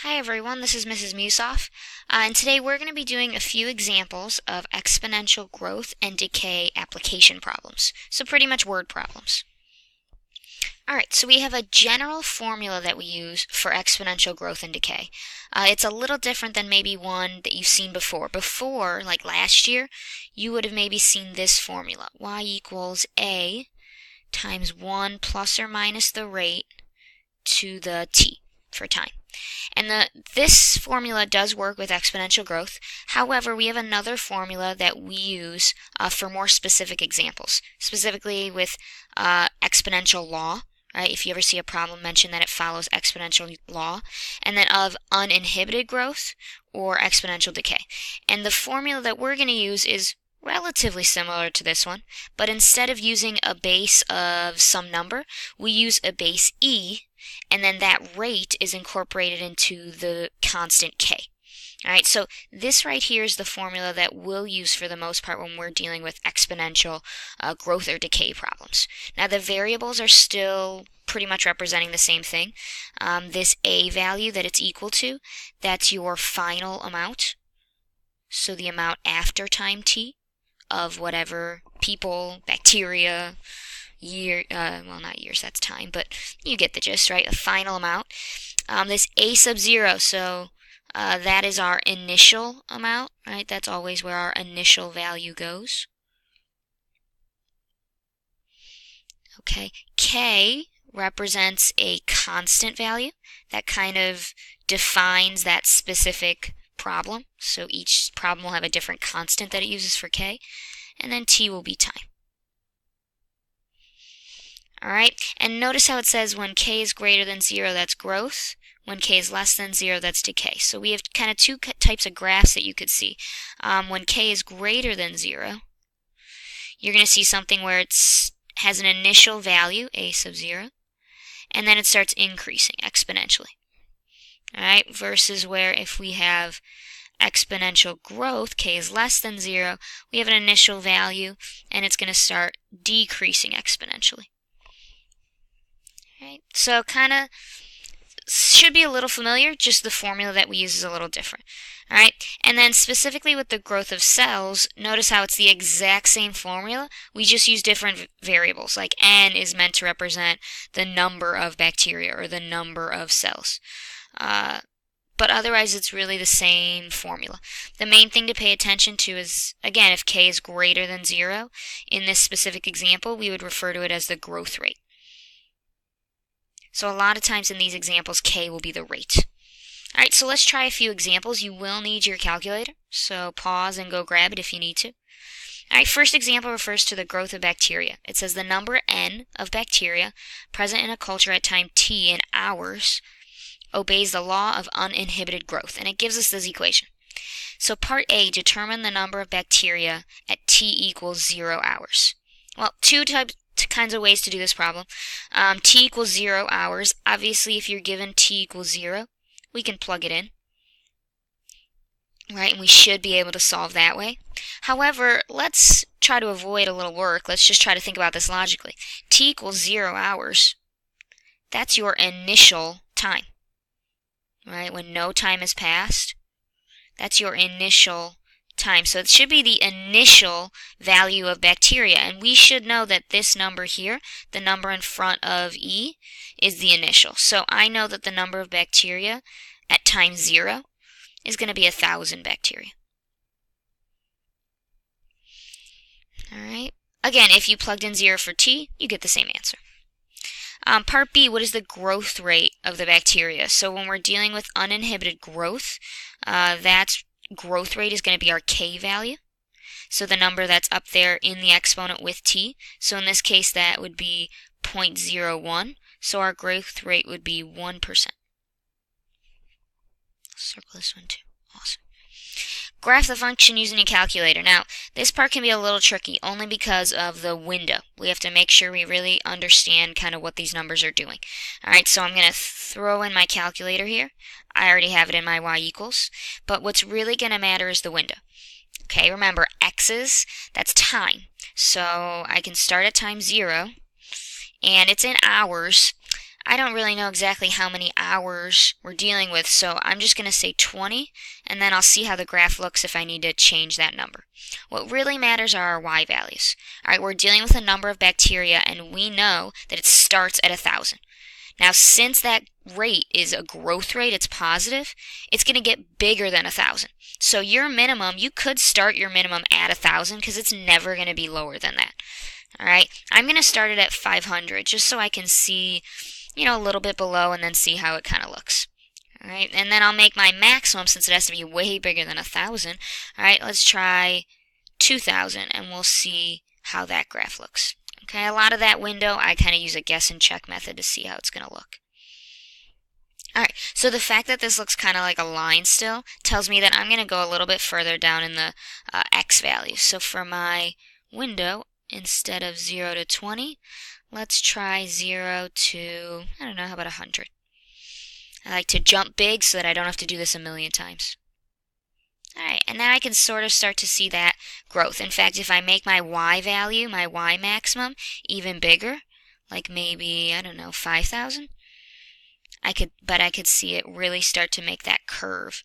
Hi everyone, this is Mrs. Musoff, and today we're going to be doing a few examples of exponential growth and decay application problems. So pretty much word problems. Alright, so we have a general formula that we use for exponential growth and decay. It's a little different than maybe one that you've seen before. Before, like last year, you would have maybe seen this formula. Y equals A times 1 plus or minus the rate to the t for time. And this formula does work with exponential growth. However, we have another formula that we use for more specific examples, specifically with exponential law. Right? If you ever see a problem, mention that it follows exponential law, and then of uninhibited growth or exponential decay. And the formula that we're going to use is relatively similar to this one, but instead of using a base of some number, we use a base e, and then that rate is incorporated into the constant k. Alright, so this right here is the formula that we'll use for the most part when we're dealing with exponential growth or decay problems. Now the variables are still pretty much representing the same thing. This a value that it's equal to, that's your final amount. So the amount after time t of whatever people, bacteria, year, well not years, that's time, but you get the gist, right? A final amount. This a sub 0, so that is our initial amount, right? That's always where our initial value goes. Okay, k represents a constant value that kind of defines that specific problem. So each problem will have a different constant that it uses for k, and then t will be time. Alright, and notice how it says when k is greater than 0, that's growth. When k is less than 0, that's decay. So we have kind of two types of graphs that you could see. When k is greater than 0, you're going to see something where it has an initial value, a sub 0, and then it starts increasing exponentially. Alright, versus where if we have exponential growth, k is less than 0, we have an initial value, and it's going to start decreasing exponentially. Right, so kind of should be a little familiar, just the formula that we use is a little different. Alright, and then specifically with the growth of cells, notice how it's the exact same formula, we just use different variables, like n is meant to represent the number of bacteria or the number of cells. But otherwise it's really the same formula. The main thing to pay attention to is, again, if k is greater than 0, in this specific example, we would refer to it as the growth rate. So a lot of times in these examples, k will be the rate. Alright, so let's try a few examples. You will need your calculator, so pause and go grab it if you need to. Alright, first example refers to the growth of bacteria. It says the number n of bacteria present in a culture at time t in hours obeys the law of uninhibited growth, and it gives us this equation. So part A, determine the number of bacteria at t equals 0 hours. Well, two kinds of ways to do this problem. T equals 0 hours. Obviously, if you're given t equals 0, we can plug it in. Right, and we should be able to solve that way. However, let's try to avoid a little work. Let's just try to think about this logically. T equals 0 hours. That's your initial time. Right, when no time has passed, that's your initial time. So it should be the initial value of bacteria, and we should know that this number here, the number in front of E, is the initial. So I know that the number of bacteria at time 0 is going to be 1,000 bacteria. Alright, again, if you plugged in 0 for t, you get the same answer. Part B, what is the growth rate of the bacteria? So when we're dealing with uninhibited growth, that's growth rate is going to be our k value. So the number that's up there in the exponent with t. So in this case, that would be 0.01. So our growth rate would be 1%. Circle this one too. Awesome. Graph the function using a calculator. Now, this part can be a little tricky only because of the window. We have to make sure we really understand kind of what these numbers are doing. Alright, so I'm going to throw in my calculator here. I already have it in my y equals. But what's really going to matter is the window. Okay, remember, x's, that's time. So I can start at time 0, and it's in hours. I don't really know exactly how many hours we're dealing with, so I'm just going to say 20, and then I'll see how the graph looks if I need to change that number. What really matters are our y values. All right, we're dealing with a number of bacteria, and we know that it starts at 1,000. Now, since that rate is a growth rate, it's positive, it's going to get bigger than 1,000. So your minimum, you could start your minimum at 1,000 because it's never going to be lower than that. All right, I'm going to start it at 500 just so I can see, a little bit below and then see how it kind of looks. All right, and then I'll make my maximum since it has to be way bigger than 1,000. All right, let's try 2,000 and we'll see how that graph looks. Okay, a lot of that window, I kind of use a guess and check method to see how it's going to look. Alright, so the fact that this looks kind of like a line still tells me that I'm going to go a little bit further down in the x values. So for my window, instead of 0 to 20, let's try 0 to, I don't know, how about 100? I like to jump big so that I don't have to do this a million times. Alright, and now I can sort of start to see that growth. In fact, if I make my y value, my y maximum, even bigger, like maybe, I don't know, 5,000, I could see it really start to make that curve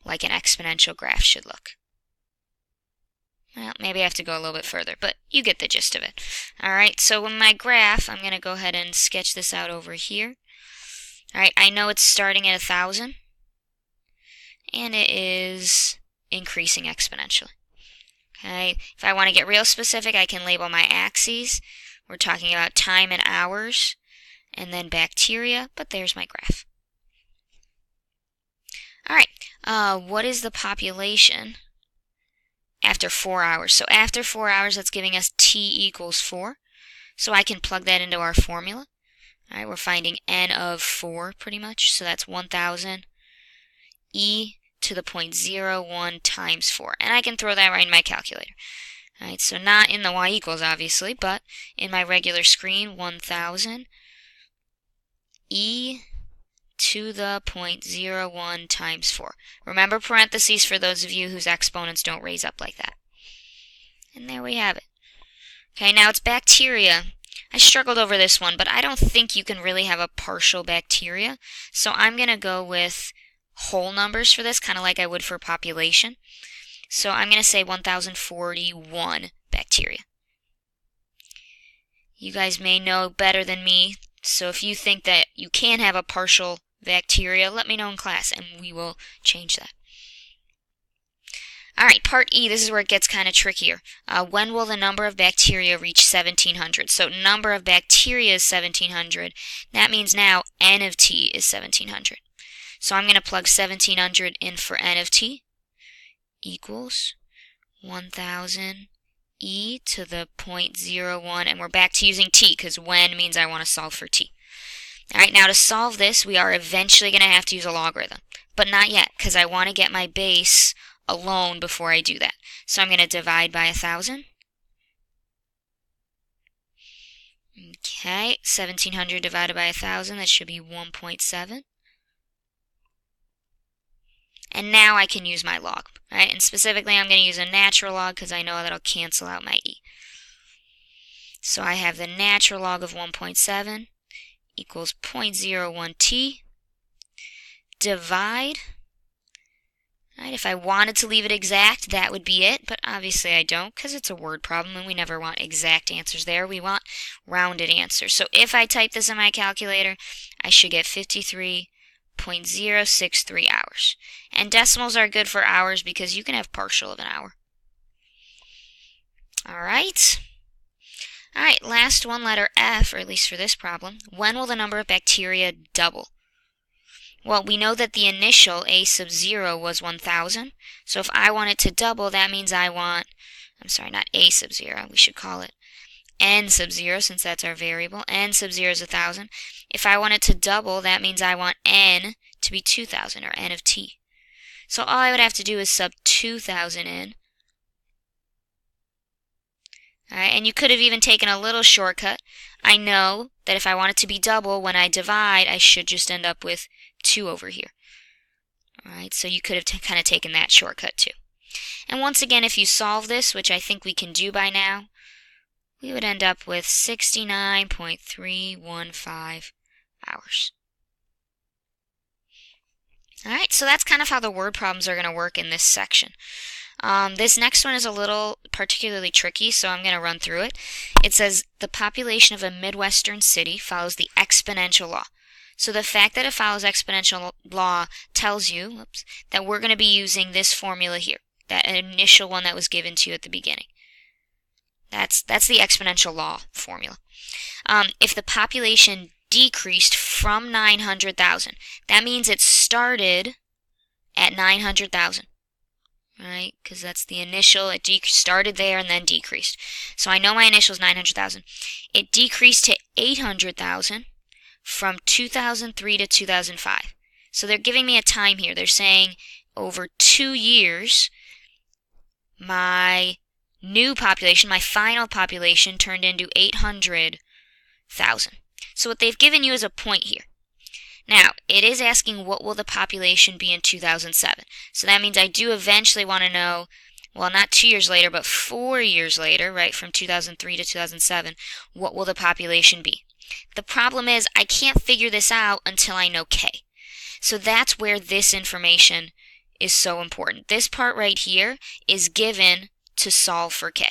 like an exponential graph should look. Well, maybe I have to go a little bit further, but you get the gist of it. Alright, so in my graph, I'm going to go ahead and sketch this out over here. Alright, I know it's starting at 1,000, and it is increasing exponentially. Okay, if I want to get real specific, I can label my axes. We're talking about time and hours, and then bacteria, but there's my graph. Alright, what is the population after 4 hours? So after 4 hours, that's giving us t equals 4. So I can plug that into our formula. Alright, we're finding n of 4 pretty much, so that's 1,000 e to the 0.01 times 4. And I can throw that right in my calculator. Alright, so not in the y equals, obviously, but in my regular screen, 1,000 e to the 0.01 times 4. Remember parentheses for those of you whose exponents don't raise up like that. And there we have it. Okay, now it's bacteria. I struggled over this one, but I don't think you can really have a partial bacteria. So I'm going to go with whole numbers for this, kind of like I would for population. So I'm going to say 1,041 bacteria. You guys may know better than me, so if you think that you can have a partial bacteria, let me know in class and we will change that. Alright, part E, this is where it gets kind of trickier. When will the number of bacteria reach 1,700? So number of bacteria is 1,700. That means now N of T is 1,700. So I'm going to plug 1,700 in for N of T equals 1,000 e to the 0.01, and we're back to using t because when means I want to solve for t. Alright, now to solve this, we are eventually going to have to use a logarithm, but not yet because I want to get my base alone before I do that. So I'm going to divide by 1,000. Okay, 1,700 divided by 1,000, that should be 1.7. And now I can use my log, right? And specifically, I'm going to use a natural log because I know that I'll cancel out my e. So I have the natural log of 1.7 equals 0.01t. Divide. Right, if I wanted to leave it exact, that would be it, but obviously I don't because it's a word problem and we never want exact answers there. We want rounded answers. So if I type this in my calculator, I should get 53.063 hours. And decimals are good for hours because you can have partial of an hour. Alright. Alright, last one, letter F, or at least for this problem. When will the number of bacteria double? Well, we know that the initial A sub 0 was 1,000. So if I want it to double, that means I want, I'm sorry, not A sub 0, we should call it N sub 0 since that's our variable. N sub 0 is 1,000. If I want it to double, that means I want N to be 2,000, or N of T. So all I would have to do is sub 2,000 in. Alright, and you could have even taken a little shortcut. I know that if I want it to be double, when I divide, I should just end up with 2 over here. Alright, so you could have kind of taken that shortcut too. And once again, if you solve this, which I think we can do by now, we would end up with 69.315 hours. Alright, so that's kind of how the word problems are going to work in this section. This next one is a little particularly tricky, so I'm going to run through it. It says the population of a Midwestern city follows the exponential law. So the fact that it follows exponential law tells you that we're going to be using this formula here, that initial one that was given to you at the beginning. That's the exponential law formula. If the population decreased from 900,000, that means it started at 900,000. Right? Because that's the initial. It started there and then decreased. So I know my initial is 900,000. It decreased to 800,000 from 2003 to 2005. So they're giving me a time here. They're saying over 2 years, my new population, my final population, turned into 800,000. So what they've given you is a point here. Now, it is asking what will the population be in 2007. So that means I do eventually want to know, well, not 2 years later, but 4 years later, right, from 2003 to 2007, what will the population be? The problem is I can't figure this out until I know K. So that's where this information is so important. This part right here is given to solve for K.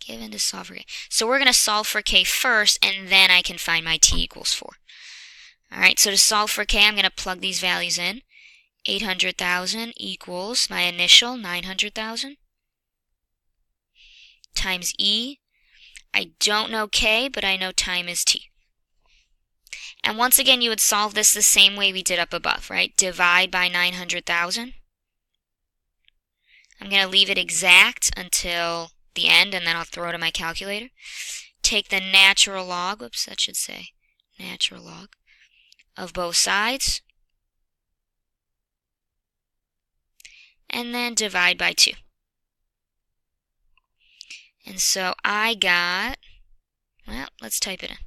Given to solve for K. So we're going to solve for K first, and then I can find my T equals 4. Alright, so to solve for K, I'm going to plug these values in. 800,000 equals my initial, 900,000, times E. I don't know K, but I know time is T. And once again, you would solve this the same way we did up above, right? Divide by 900,000. I'm going to leave it exact until the end, and then I'll throw it in my calculator. Take the natural log, whoops, that should say natural log, of both sides, and then divide by 2. And so I got, well, let's type it in.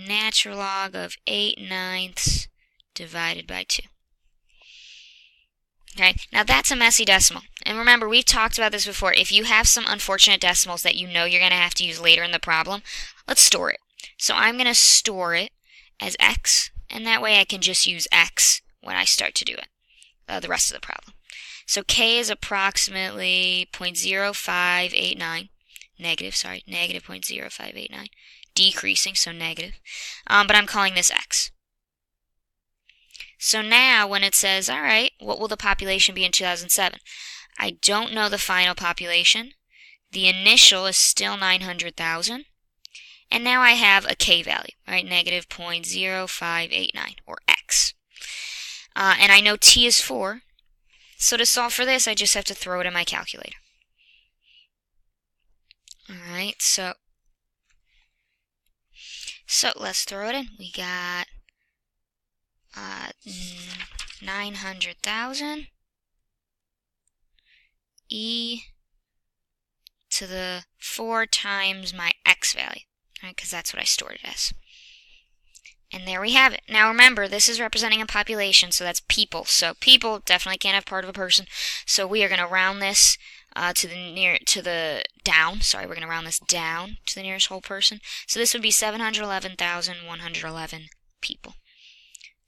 Natural log of 8/9 divided by 2. Okay, now that's a messy decimal. And remember, we've talked about this before. If you have some unfortunate decimals that you know you're going to have to use later in the problem, let's store it. So I'm going to store it as x, and that way I can just use x when I start to do it, the rest of the problem. So K is approximately 0.0589, negative 0.0589, decreasing, so negative. But I'm calling this x. So now when it says, all right, what will the population be in 2007? I don't know the final population. The initial is still 900,000. And now I have a K value, right? Negative 0.0589, or x. And I know T is 4. So to solve for this, I just have to throw it in my calculator. All right, so let's throw it in. We got 900,000 e to the 4 times my x value, right? Because that's what I stored it as. And there we have it. Now remember, this is representing a population, so that's people. So people definitely can't have part of a person. So we are going to round this to the down. Sorry, we're going to round this down to the nearest whole person. So this would be 711,111 people.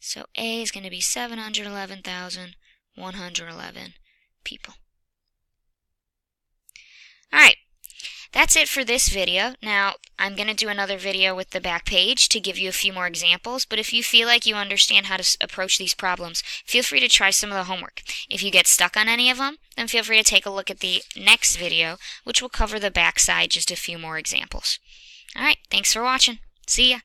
So A is going to be 711,111 people. Alright, that's it for this video. Now, I'm going to do another video with the back page to give you a few more examples, but if you feel like you understand how to approach these problems, feel free to try some of the homework. If you get stuck on any of them, then feel free to take a look at the next video, which will cover the back side, just a few more examples. Alright, thanks for watching. See ya!